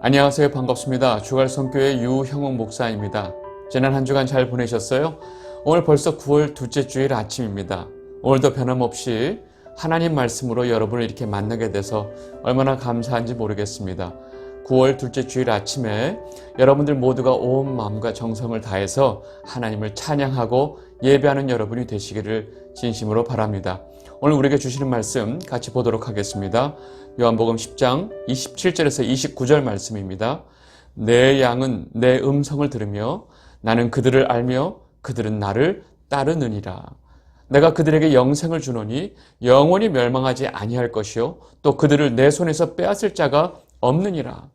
안녕하세요. 반갑습니다. 주갈성교회 유형욱 목사입니다. 지난 한 주간 잘 보내셨어요? 오늘 벌써 9월 둘째 주일 아침입니다. 오늘도 변함없이 하나님 말씀으로 여러분을 이렇게 만나게 돼서 얼마나 감사한지 모르겠습니다. 9월 둘째 주일 아침에 여러분들 모두가 온 마음과 정성을 다해서 하나님을 찬양하고 예배하는 여러분이 되시기를 진심으로 바랍니다. 오늘 우리에게 주시는 말씀 같이 보도록 하겠습니다. 요한복음 10장 27절에서 29절 말씀입니다. 내 양은 내 음성을 들으며 나는 그들을 알며 그들은 나를 따르느니라. 내가 그들에게 영생을 주노니 영원히 멸망하지 아니할 것이요 또 그들을 내 손에서 빼앗을 자가 없느니라.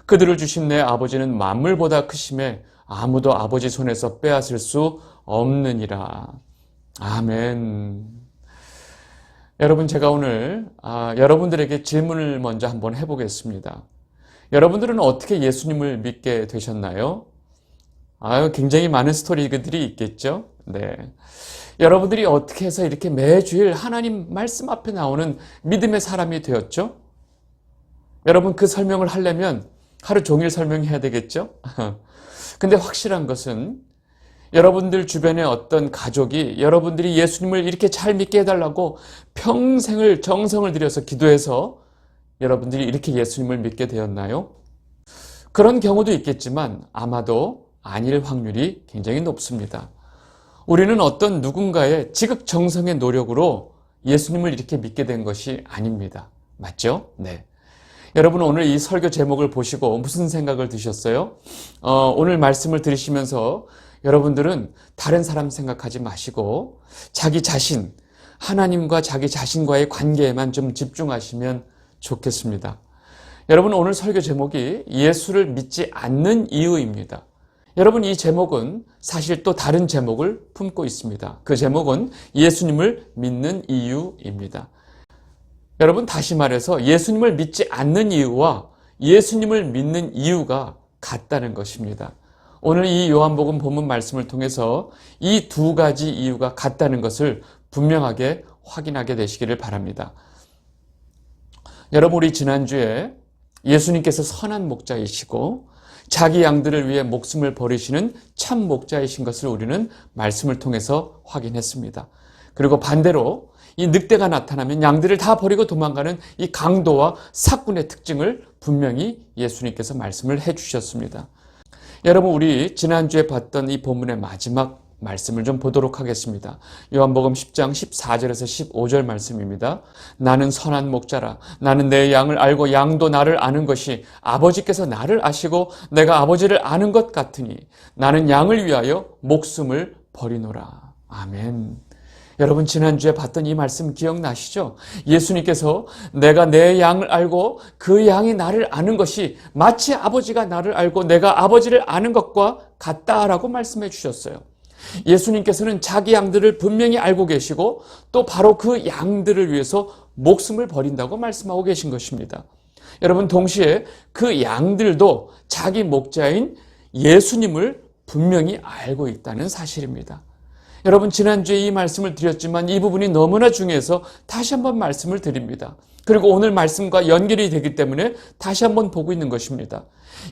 그들을 주신 내 아버지는 만물보다 크심에 아무도 아버지 손에서 빼앗을 수 없느니라. 아멘. 여러분, 제가 오늘 여러분들에게 질문을 먼저 한번 해보겠습니다. 여러분들은 어떻게 예수님을 믿게 되셨나요? 굉장히 많은 스토리들이 있겠죠? 네. 여러분들이 어떻게 해서 이렇게 매주일 하나님 말씀 앞에 나오는 믿음의 사람이 되었죠? 여러분, 그 설명을 하려면 하루 종일 설명해야 되겠죠? 근데 확실한 것은 여러분들 주변에 어떤 가족이 여러분들이 예수님을 이렇게 잘 믿게 해달라고 평생을 정성을 들여서 기도해서 여러분들이 이렇게 예수님을 믿게 되었나요? 그런 경우도 있겠지만 아마도 아닐 확률이 굉장히 높습니다. 우리는 어떤 누군가의 지극정성의 노력으로 예수님을 이렇게 믿게 된 것이 아닙니다. 맞죠? 네. 여러분, 오늘 이 설교 제목을 보시고 무슨 생각을 드셨어요? 오늘 말씀을 들으시면서 여러분들은 다른 사람 생각하지 마시고 자기 자신, 하나님과 자기 자신과의 관계에만 좀 집중하시면 좋겠습니다. 여러분, 오늘 설교 제목이 예수를 믿지 않는 이유입니다. 여러분, 이 제목은 사실 또 다른 제목을 품고 있습니다. 그 제목은 예수님을 믿는 이유입니다. 여러분, 다시 말해서 예수님을 믿지 않는 이유와 예수님을 믿는 이유가 같다는 것입니다. 오늘 이 요한복음 본문 말씀을 통해서 이 두 가지 이유가 같다는 것을 분명하게 확인하게 되시기를 바랍니다. 여러분, 우리 지난주에 예수님께서 선한 목자이시고 자기 양들을 위해 목숨을 버리시는 참 목자이신 것을 우리는 말씀을 통해서 확인했습니다. 그리고 반대로 이 늑대가 나타나면 양들을 다 버리고 도망가는 이 강도와 사꾼의 특징을 분명히 예수님께서 말씀을 해주셨습니다. 여러분, 우리 지난주에 봤던 이 본문의 마지막 말씀을 좀 보도록 하겠습니다. 요한복음 10장 14절에서 15절 말씀입니다. 나는 선한 목자라. 나는 내 양을 알고 양도 나를 아는 것이 아버지께서 나를 아시고 내가 아버지를 아는 것 같으니 나는 양을 위하여 목숨을 버리노라. 아멘. 여러분, 지난주에 봤던 이 말씀 기억나시죠? 예수님께서 내가 내 양을 알고 그 양이 나를 아는 것이 마치 아버지가 나를 알고 내가 아버지를 아는 것과 같다라고 말씀해 주셨어요. 예수님께서는 자기 양들을 분명히 알고 계시고 또 바로 그 양들을 위해서 목숨을 버린다고 말씀하고 계신 것입니다. 여러분, 동시에 그 양들도 자기 목자인 예수님을 분명히 알고 있다는 사실입니다. 여러분, 지난주에 이 말씀을 드렸지만 이 부분이 너무나 중요해서 다시 한번 말씀을 드립니다. 그리고 오늘 말씀과 연결이 되기 때문에 다시 한번 보고 있는 것입니다.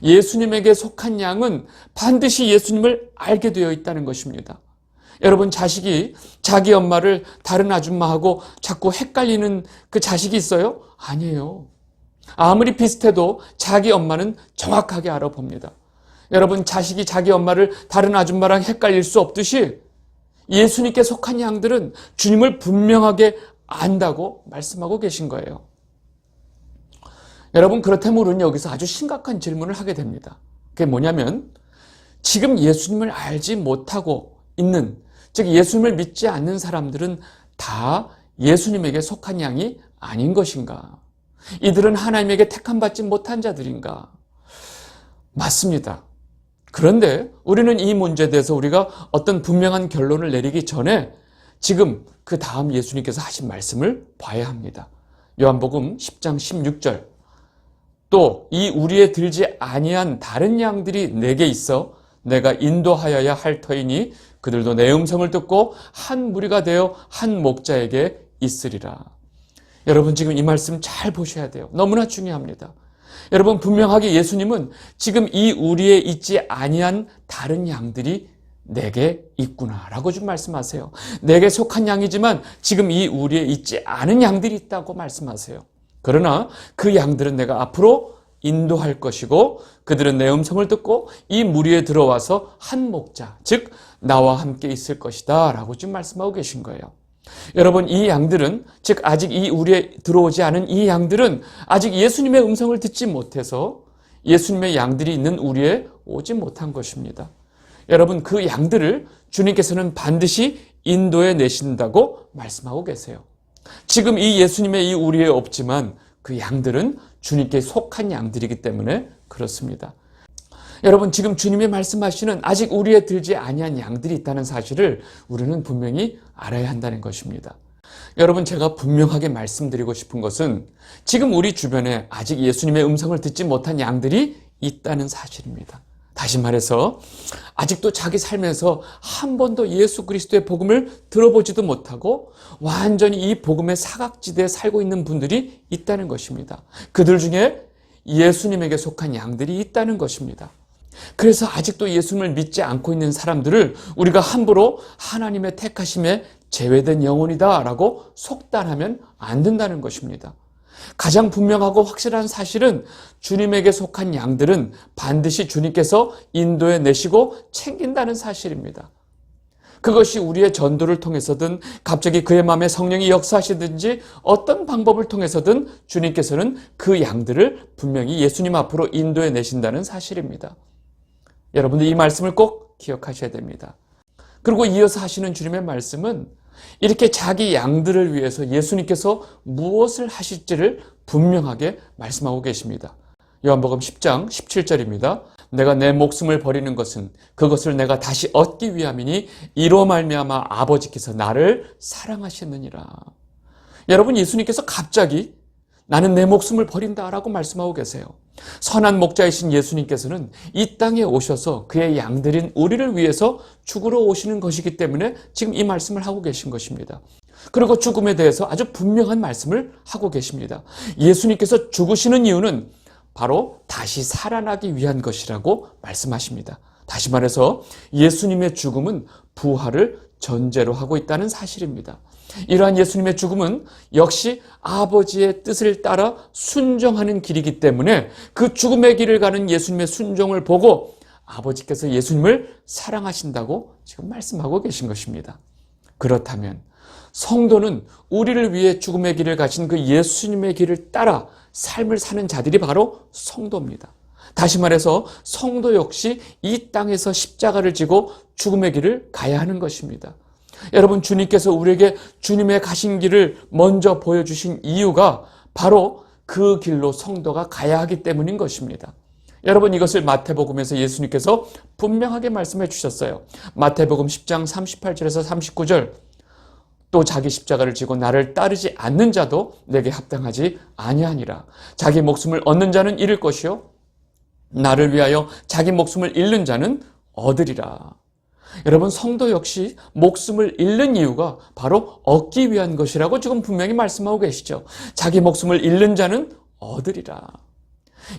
예수님에게 속한 양은 반드시 예수님을 알게 되어 있다는 것입니다. 여러분, 자식이 자기 엄마를 다른 아줌마하고 자꾸 헷갈리는 그 자식이 있어요? 아니에요. 아무리 비슷해도 자기 엄마는 정확하게 알아봅니다. 여러분, 자식이 자기 엄마를 다른 아줌마랑 헷갈릴 수 없듯이 예수님께 속한 양들은 주님을 분명하게 안다고 말씀하고 계신 거예요. 여러분, 그렇다면 우리는 여기서 아주 심각한 질문을 하게 됩니다. 그게 뭐냐면 지금 예수님을 알지 못하고 있는, 즉 예수님을 믿지 않는 사람들은 다 예수님에게 속한 양이 아닌 것인가? 이들은 하나님에게 택함받지 못한 자들인가? 맞습니다. 그런데 우리는 이 문제에 대해서 우리가 어떤 분명한 결론을 내리기 전에 지금 그 다음 예수님께서 하신 말씀을 봐야 합니다. 요한복음 10장 16절. 또 이 우리에 들지 아니한 다른 양들이 내게 있어 내가 인도하여야 할 터이니 그들도 내 음성을 듣고 한 무리가 되어 한 목자에게 있으리라. 여러분, 지금 이 말씀 잘 보셔야 돼요. 너무나 중요합니다. 여러분, 분명하게 예수님은 지금 이 우리에 있지 아니한 다른 양들이 내게 있구나라고 좀 말씀하세요. 내게 속한 양이지만 지금 이 우리에 있지 않은 양들이 있다고 말씀하세요. 그러나 그 양들은 내가 앞으로 인도할 것이고 그들은 내 음성을 듣고 이 무리에 들어와서 한 목자, 즉 나와 함께 있을 것이다 라고 지금 말씀하고 계신 거예요. 여러분, 이 양들은, 즉 아직 이 우리에 들어오지 않은 이 양들은 아직 예수님의 음성을 듣지 못해서 예수님의 양들이 있는 우리에 오지 못한 것입니다. 여러분, 그 양들을 주님께서는 반드시 인도해 내신다고 말씀하고 계세요. 지금 이 예수님의 이 우리에 없지만 그 양들은 주님께 속한 양들이기 때문에 그렇습니다. 여러분, 지금 주님이 말씀하시는 아직 우리에 들지 아니한 양들이 있다는 사실을 우리는 분명히 알아야 한다는 것입니다. 여러분, 제가 분명하게 말씀드리고 싶은 것은 지금 우리 주변에 아직 예수님의 음성을 듣지 못한 양들이 있다는 사실입니다. 다시 말해서 아직도 자기 삶에서 한 번도 예수 그리스도의 복음을 들어보지도 못하고 완전히 이 복음의 사각지대에 살고 있는 분들이 있다는 것입니다. 그들 중에 예수님에게 속한 양들이 있다는 것입니다. 그래서 아직도 예수님을 믿지 않고 있는 사람들을 우리가 함부로 하나님의 택하심에 제외된 영혼이다 라고 속단하면 안 된다는 것입니다. 가장 분명하고 확실한 사실은 주님에게 속한 양들은 반드시 주님께서 인도해 내시고 챙긴다는 사실입니다. 그것이 우리의 전도를 통해서든 갑자기 그의 마음에 성령이 역사하시든지 어떤 방법을 통해서든 주님께서는 그 양들을 분명히 예수님 앞으로 인도해 내신다는 사실입니다. 여러분들 이 말씀을 꼭 기억하셔야 됩니다. 그리고 이어서 하시는 주님의 말씀은 이렇게 자기 양들을 위해서 예수님께서 무엇을 하실지를 분명하게 말씀하고 계십니다. 요한복음 10장 17절입니다. 내가 내 목숨을 버리는 것은 그것을 내가 다시 얻기 위함이니 이로 말미암아 아버지께서 나를 사랑하셨느니라. 여러분, 예수님께서 갑자기 나는 내 목숨을 버린다라고 말씀하고 계세요. 선한 목자이신 예수님께서는 이 땅에 오셔서 그의 양들인 우리를 위해서 죽으러 오시는 것이기 때문에 지금 이 말씀을 하고 계신 것입니다. 그리고 죽음에 대해서 아주 분명한 말씀을 하고 계십니다. 예수님께서 죽으시는 이유는 바로 다시 살아나기 위한 것이라고 말씀하십니다. 다시 말해서 예수님의 죽음은 부활을 전제로 하고 있다는 사실입니다. 이러한 예수님의 죽음은 역시 아버지의 뜻을 따라 순종하는 길이기 때문에 그 죽음의 길을 가는 예수님의 순종을 보고 아버지께서 예수님을 사랑하신다고 지금 말씀하고 계신 것입니다. 그렇다면 성도는 우리를 위해 죽음의 길을 가신 그 예수님의 길을 따라 삶을 사는 자들이 바로 성도입니다. 다시 말해서 성도 역시 이 땅에서 십자가를 지고 죽음의 길을 가야 하는 것입니다. 여러분, 주님께서 우리에게 주님의 가신 길을 먼저 보여주신 이유가 바로 그 길로 성도가 가야 하기 때문인 것입니다. 여러분, 이것을 마태복음에서 예수님께서 분명하게 말씀해 주셨어요. 마태복음 10장 38절에서 39절. 또 자기 십자가를 지고 나를 따르지 않는 자도 내게 합당하지 아니하니라. 자기 목숨을 얻는 자는 잃을 것이요 나를 위하여 자기 목숨을 잃는 자는 얻으리라. 여러분, 성도 역시 목숨을 잃는 이유가 바로 얻기 위한 것이라고 지금 분명히 말씀하고 계시죠. 자기 목숨을 잃는 자는 얻으리라.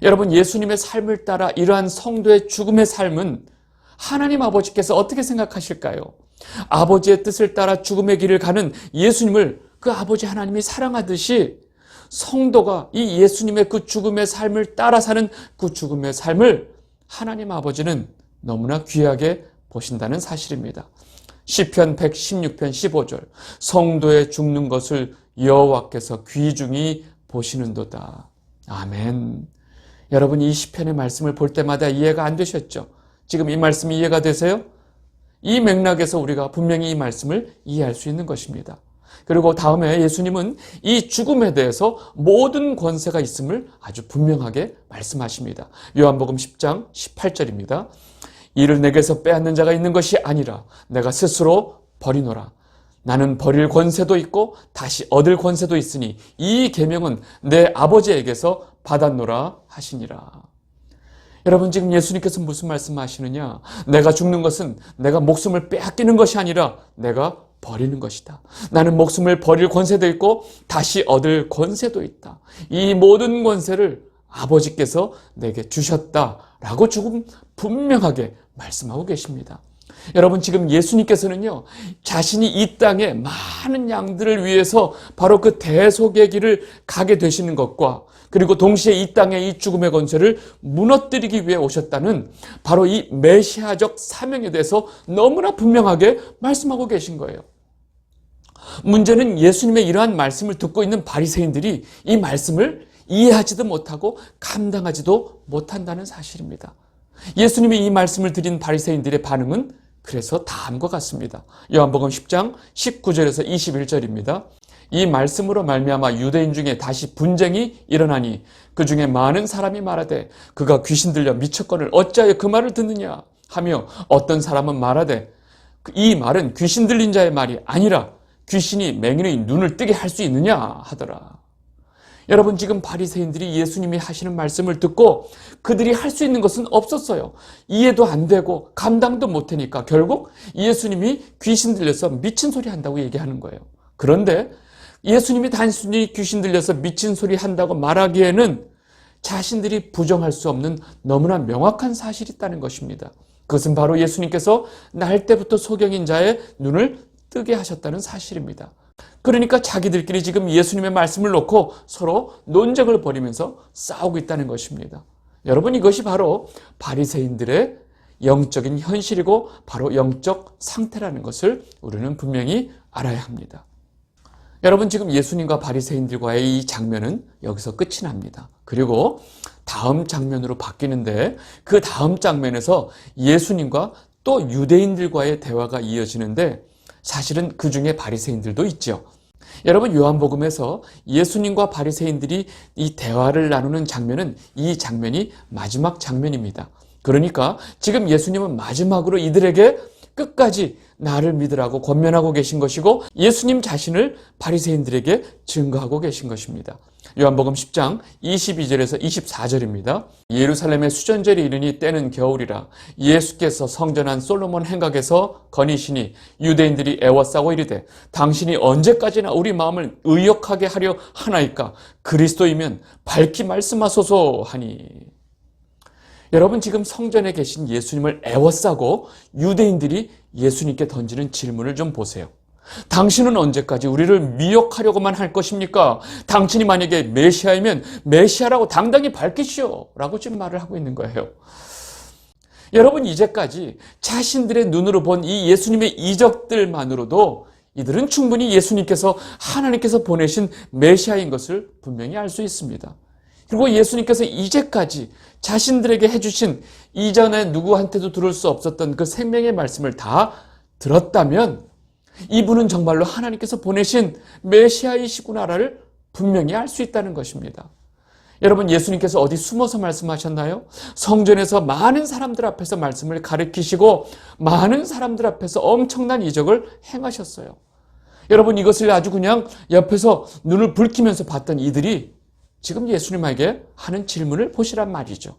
여러분, 예수님의 삶을 따라 이러한 성도의 죽음의 삶은 하나님 아버지께서 어떻게 생각하실까요? 아버지의 뜻을 따라 죽음의 길을 가는 예수님을 그 아버지 하나님이 사랑하듯이 성도가 이 예수님의 그 죽음의 삶을 따라 사는 그 죽음의 삶을 하나님 아버지는 너무나 귀하게 보신다는 사실입니다. 시편 116편 15절. 성도의 죽는 것을 여호와께서 귀중히 보시는도다. 아멘. 여러분, 이 시편의 말씀을 볼 때마다 이해가 안 되셨죠? 지금 이 말씀이 이해가 되세요? 이 맥락에서 우리가 분명히 이 말씀을 이해할 수 있는 것입니다. 그리고 다음에 예수님은 이 죽음에 대해서 모든 권세가 있음을 아주 분명하게 말씀하십니다. 요한복음 10장 18절입니다. 이를 내게서 빼앗는 자가 있는 것이 아니라 내가 스스로 버리노라. 나는 버릴 권세도 있고 다시 얻을 권세도 있으니 이 계명은 내 아버지에게서 받았노라 하시니라. 여러분, 지금 예수님께서 무슨 말씀하시느냐? 내가 죽는 것은 내가 목숨을 빼앗기는 것이 아니라 내가 버리는 것이다. 나는 목숨을 버릴 권세도 있고 다시 얻을 권세도 있다. 이 모든 권세를 아버지께서 내게 주셨다라고 조금 분명하게 말씀하고 계십니다. 여러분, 지금 예수님께서는요, 자신이 이 땅에 많은 양들을 위해서 바로 그 대속의 길을 가게 되시는 것과, 그리고 동시에 이 땅의 이 죽음의 권세를 무너뜨리기 위해 오셨다는 바로 이 메시아적 사명에 대해서 너무나 분명하게 말씀하고 계신 거예요. 문제는 예수님의 이러한 말씀을 듣고 있는 바리새인들이 이 말씀을 이해하지도 못하고 감당하지도 못한다는 사실입니다. 예수님이 이 말씀을 드린 바리새인들의 반응은 그래서 다음과 같습니다. 요한복음 10장 19절에서 21절입니다. 이 말씀으로 말미암아 유대인 중에 다시 분쟁이 일어나니 그 중에 많은 사람이 말하되 그가 귀신 들려 미쳤거늘 어찌하여 그 말을 듣느냐 하며, 어떤 사람은 말하되 이 말은 귀신 들린 자의 말이 아니라 귀신이 맹인의 눈을 뜨게 할 수 있느냐 하더라. 여러분, 지금 바리새인들이 예수님이 하시는 말씀을 듣고 그들이 할 수 있는 것은 없었어요. 이해도 안 되고 감당도 못하니까 결국 예수님이 귀신 들려서 미친 소리 한다고 얘기하는 거예요. 그런데 예수님이 단순히 귀신 들려서 미친 소리 한다고 말하기에는 자신들이 부정할 수 없는 너무나 명확한 사실이 있다는 것입니다. 그것은 바로 예수님께서 날 때부터 소경인 자의 눈을 뜨게 하셨다는 사실입니다. 그러니까 자기들끼리 지금 예수님의 말씀을 놓고 서로 논쟁을 벌이면서 싸우고 있다는 것입니다. 여러분, 이것이 바로 바리새인들의 영적인 현실이고 바로 영적 상태라는 것을 우리는 분명히 알아야 합니다. 여러분, 지금 예수님과 바리새인들과의 이 장면은 여기서 끝이 납니다. 그리고 다음 장면으로 바뀌는데, 그 다음 장면에서 예수님과 또 유대인들과의 대화가 이어지는데, 사실은 그 중에 바리새인들도 있죠. 여러분, 요한복음에서 예수님과 바리새인들이 이 대화를 나누는 장면은 이 장면이 마지막 장면입니다. 그러니까 지금 예수님은 마지막으로 이들에게 끝까지 나를 믿으라고 권면하고 계신 것이고, 예수님 자신을 바리새인들에게 증거하고 계신 것입니다. 요한복음 10장 22절에서 24절입니다. 예루살렘의 수전절이 이르니 때는 겨울이라 예수께서 성전한 솔로몬 행각에서 거니시니 유대인들이 애워싸고 이르되 당신이 언제까지나 우리 마음을 의역하게 하려 하나이까? 그리스도이면 밝히 말씀하소서 하니. 여러분, 지금 성전에 계신 예수님을 애워싸고 유대인들이 예수님께 던지는 질문을 좀 보세요. 당신은 언제까지 우리를 미혹하려고만 할 것입니까? 당신이 만약에 메시아이면 메시아라고 당당히 밝히시오 라고 지금 말을 하고 있는 거예요. 여러분, 이제까지 자신들의 눈으로 본 이 예수님의 이적들만으로도 이들은 충분히 예수님께서 하나님께서 보내신 메시아인 것을 분명히 알 수 있습니다. 그리고 예수님께서 이제까지 자신들에게 해주신 이전에 누구한테도 들을 수 없었던 그 생명의 말씀을 다 들었다면 이분은 정말로 하나님께서 보내신 메시아이시구나를 분명히 알 수 있다는 것입니다. 여러분, 예수님께서 어디 숨어서 말씀하셨나요? 성전에서 많은 사람들 앞에서 말씀을 가르치시고 많은 사람들 앞에서 엄청난 이적을 행하셨어요. 여러분, 이것을 아주 그냥 옆에서 눈을 붉히면서 봤던 이들이 지금 예수님에게 하는 질문을 보시란 말이죠.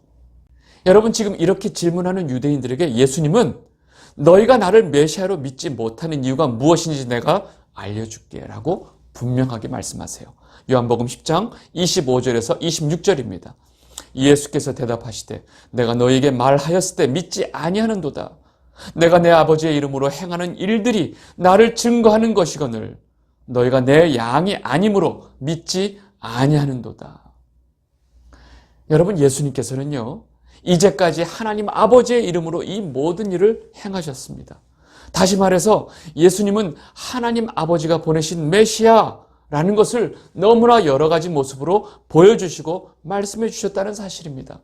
여러분, 지금 이렇게 질문하는 유대인들에게 예수님은 너희가 나를 메시아로 믿지 못하는 이유가 무엇인지 내가 알려줄게 라고 분명하게 말씀하세요. 요한복음 10장 25절에서 26절입니다. 예수께서 대답하시되 내가 너희에게 말하였을 때 믿지 아니하는도다. 내가 내 아버지의 이름으로 행하는 일들이 나를 증거하는 것이거늘 너희가 내 양이 아니므로 믿지 아니하는도다. 여러분, 예수님께서는요, 이제까지 하나님 아버지의 이름으로 이 모든 일을 행하셨습니다. 다시 말해서 예수님은 하나님 아버지가 보내신 메시아라는 것을 너무나 여러 가지 모습으로 보여주시고 말씀해 주셨다는 사실입니다.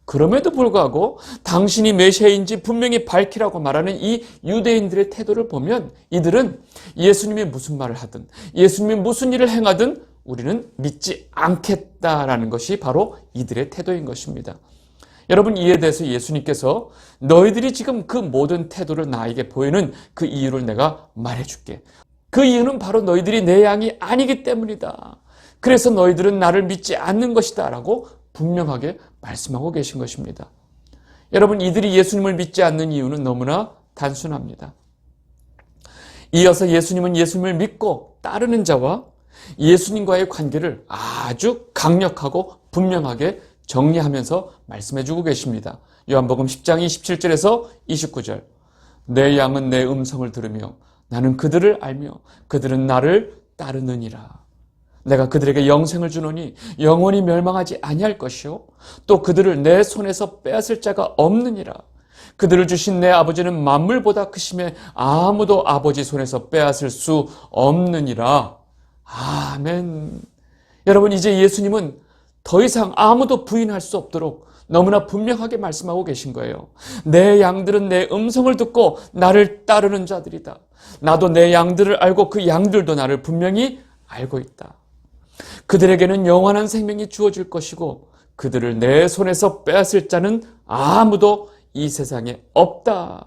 그럼에도 불구하고 당신이 메시아인지 분명히 밝히라고 말하는 이 유대인들의 태도를 보면 이들은 예수님이 무슨 말을 하든 예수님이 무슨 일을 행하든 우리는 믿지 않겠다라는 것이 바로 이들의 태도인 것입니다. 여러분, 이에 대해서 예수님께서 너희들이 지금 그 모든 태도를 나에게 보이는 그 이유를 내가 말해줄게. 그 이유는 바로 너희들이 내 양이 아니기 때문이다. 그래서 너희들은 나를 믿지 않는 것이다 라고 분명하게 말씀하고 계신 것입니다. 여러분, 이들이 예수님을 믿지 않는 이유는 너무나 단순합니다. 이어서 예수님은 예수님을 믿고 따르는 자와 예수님과의 관계를 아주 강력하고 분명하게 정리하면서 말씀해 주고 계십니다. 요한복음 10장 27절에서 29절. 내 양은 내 음성을 들으며 나는 그들을 알며 그들은 나를 따르느니라. 내가 그들에게 영생을 주노니 영원히 멸망하지 아니할 것이요 또 그들을 내 손에서 빼앗을 자가 없느니라. 그들을 주신 내 아버지는 만물보다 크심에 아무도 아버지 손에서 빼앗을 수 없느니라. 아멘. 여러분, 이제 예수님은 더 이상 아무도 부인할 수 없도록 너무나 분명하게 말씀하고 계신 거예요. 내 양들은 내 음성을 듣고 나를 따르는 자들이다. 나도 내 양들을 알고 그 양들도 나를 분명히 알고 있다. 그들에게는 영원한 생명이 주어질 것이고 그들을 내 손에서 빼앗을 자는 아무도 이 세상에 없다.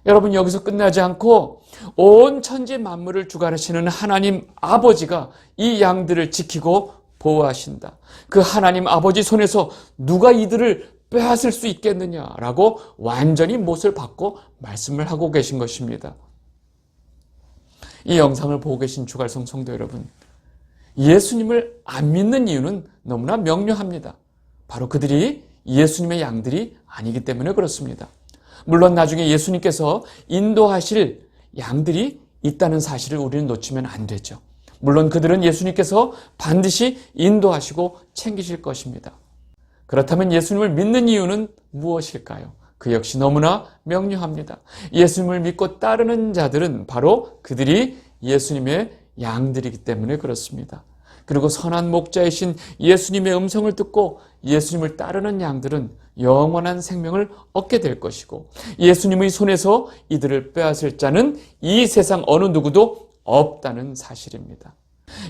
여러분, 여기서 끝나지 않고 온 천지 만물을 주관하시는 하나님 아버지가 이 양들을 지키고 보호하신다. 그 하나님 아버지 손에서 누가 이들을 빼앗을 수 있겠느냐라고 완전히 못을 받고 말씀을 하고 계신 것입니다. 이 영상을 보고 계신 주갈성 성도 여러분, 예수님을 안 믿는 이유는 너무나 명료합니다. 바로 그들이 예수님의 양들이 아니기 때문에 그렇습니다. 물론 나중에 예수님께서 인도하실 양들이 있다는 사실을 우리는 놓치면 안 되죠. 물론 그들은 예수님께서 반드시 인도하시고 챙기실 것입니다. 그렇다면 예수님을 믿는 이유는 무엇일까요? 그 역시 너무나 명료합니다. 예수님을 믿고 따르는 자들은 바로 그들이 예수님의 양들이기 때문에 그렇습니다. 그리고 선한 목자이신 예수님의 음성을 듣고 예수님을 따르는 양들은 영원한 생명을 얻게 될 것이고 예수님의 손에서 이들을 빼앗을 자는 이 세상 어느 누구도 없다는 사실입니다.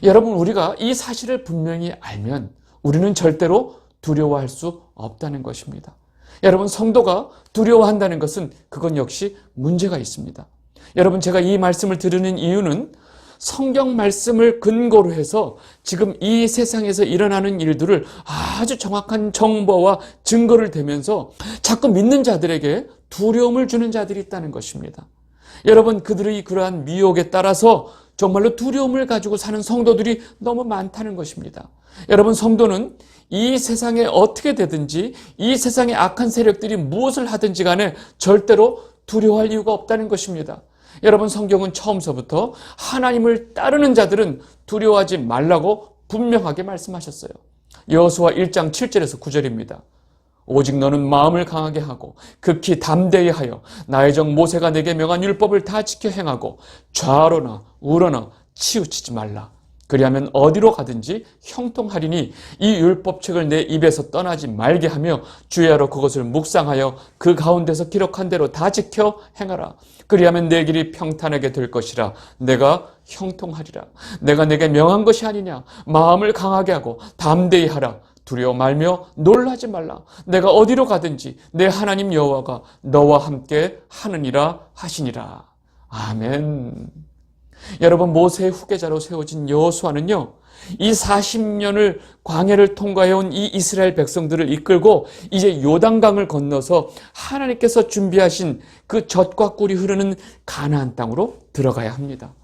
여러분, 우리가 이 사실을 분명히 알면 우리는 절대로 두려워할 수 없다는 것입니다. 여러분, 성도가 두려워한다는 것은 그건 역시 문제가 있습니다. 여러분, 제가 이 말씀을 드리는 이유는 성경 말씀을 근거로 해서 지금 이 세상에서 일어나는 일들을 아주 정확한 정보와 증거를 대면서 자꾸 믿는 자들에게 두려움을 주는 자들이 있다는 것입니다. 여러분, 그들의 그러한 미혹에 따라서 정말로 두려움을 가지고 사는 성도들이 너무 많다는 것입니다. 여러분, 성도는 이 세상에 어떻게 되든지 이 세상의 악한 세력들이 무엇을 하든지 간에 절대로 두려워할 이유가 없다는 것입니다. 여러분, 성경은 처음서부터 하나님을 따르는 자들은 두려워하지 말라고 분명하게 말씀하셨어요. 여호수아 1장 7절에서 9절입니다. 오직 너는 마음을 강하게 하고 극히 담대히 하여 나의 종 모세가 내게 명한 율법을 다 지켜 행하고 좌로나 우로나 치우치지 말라. 그리하면 어디로 가든지 형통하리니 이 율법책을 내 입에서 떠나지 말게 하며 주야로 그것을 묵상하여 그 가운데서 기록한 대로 다 지켜 행하라. 그리하면 내 길이 평탄하게 될 것이라. 내가 형통하리라. 내가 내게 명한 것이 아니냐. 마음을 강하게 하고 담대히 하라. 두려워 말며 놀라지 말라. 내가 어디로 가든지 내 하나님 여호와가 너와 함께 하느니라 하시니라. 아멘. 여러분, 모세의 후계자로 세워진 여호수아는요, 이 40년을 광야를 통과해온 이 이스라엘 백성들을 이끌고 이제 요단강을 건너서 하나님께서 준비하신 그 젖과 꿀이 흐르는 가나안 땅으로 들어가야 합니다.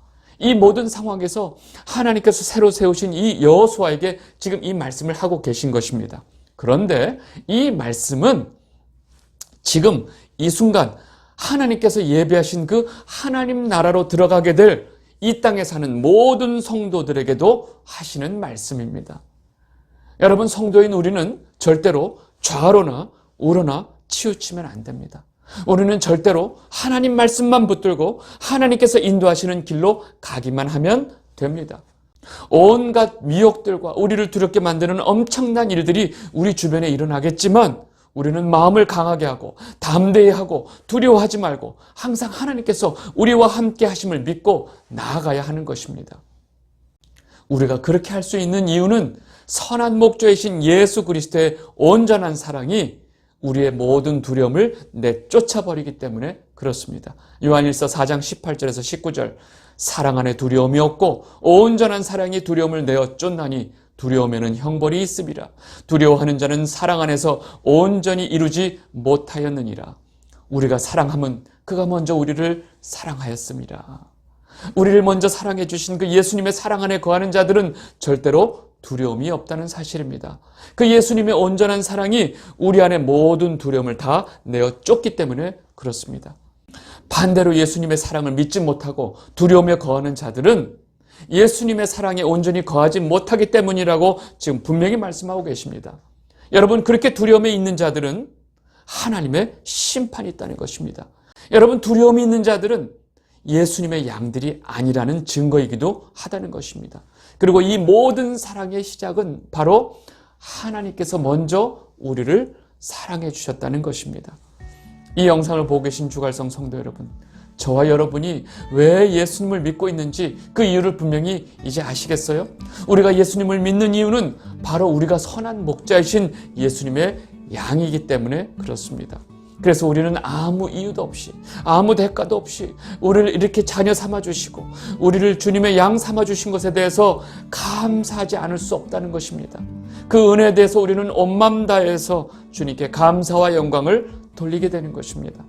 이 모든 상황에서 하나님께서 새로 세우신 이 여호수아에게 지금 이 말씀을 하고 계신 것입니다. 그런데 이 말씀은 지금 이 순간 하나님께서 예비하신 그 하나님 나라로 들어가게 될 이 땅에 사는 모든 성도들에게도 하시는 말씀입니다. 여러분, 성도인 우리는 절대로 좌로나 우로나 치우치면 안 됩니다. 우리는 절대로 하나님 말씀만 붙들고 하나님께서 인도하시는 길로 가기만 하면 됩니다. 온갖 미혹들과 우리를 두렵게 만드는 엄청난 일들이 우리 주변에 일어나겠지만 우리는 마음을 강하게 하고 담대히 하고 두려워하지 말고 항상 하나님께서 우리와 함께 하심을 믿고 나아가야 하는 것입니다. 우리가 그렇게 할 수 있는 이유는 선한 목자이신 예수 그리스도의 온전한 사랑이 우리의 모든 두려움을 내쫓아버리기 때문에 그렇습니다. 요한일서 4장 18절에서 19절. 사랑 안에 두려움이 없고 온전한 사랑이 두려움을 내어 쫓나니 두려움에는 형벌이 있음이라. 두려워하는 자는 사랑 안에서 온전히 이루지 못하였느니라. 우리가 사랑하면 그가 먼저 우리를 사랑하였습니다. 우리를 먼저 사랑해 주신 그 예수님의 사랑 안에 거하는 자들은 절대로 두려움이 없다는 사실입니다. 그 예수님의 온전한 사랑이 우리 안에 모든 두려움을 다 내어 쫓기 때문에 그렇습니다. 반대로 예수님의 사랑을 믿지 못하고 두려움에 거하는 자들은 예수님의 사랑에 온전히 거하지 못하기 때문이라고 지금 분명히 말씀하고 계십니다. 여러분, 그렇게 두려움에 있는 자들은 하나님의 심판이 있다는 것입니다. 여러분, 두려움이 있는 자들은 예수님의 양들이 아니라는 증거이기도 하다는 것입니다. 그리고 이 모든 사랑의 시작은 바로 하나님께서 먼저 우리를 사랑해 주셨다는 것입니다. 이 영상을 보고 계신 주갈성 성도 여러분, 저와 여러분이 왜 예수님을 믿고 있는지 그 이유를 분명히 이제 아시겠어요? 우리가 예수님을 믿는 이유는 바로 우리가 선한 목자이신 예수님의 양이기 때문에 그렇습니다. 그래서 우리는 아무 이유도 없이, 아무 대가도 없이 우리를 이렇게 자녀 삼아주시고 우리를 주님의 양 삼아주신 것에 대해서 감사하지 않을 수 없다는 것입니다. 그 은혜에 대해서 우리는 온 마음 다해서 주님께 감사와 영광을 돌리게 되는 것입니다.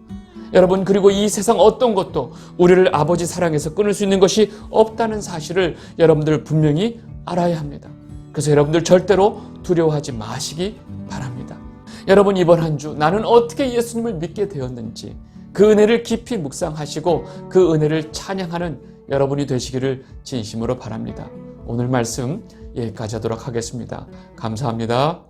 여러분, 그리고 이 세상 어떤 것도 우리를 아버지 사랑에서 끊을 수 있는 것이 없다는 사실을 여러분들 분명히 알아야 합니다. 그래서 여러분들 절대로 두려워하지 마시기 바랍니다. 여러분, 이번 한 주 나는 어떻게 예수님을 믿게 되었는지 그 은혜를 깊이 묵상하시고 그 은혜를 찬양하는 여러분이 되시기를 진심으로 바랍니다. 오늘 말씀 여기까지 하도록 하겠습니다. 감사합니다.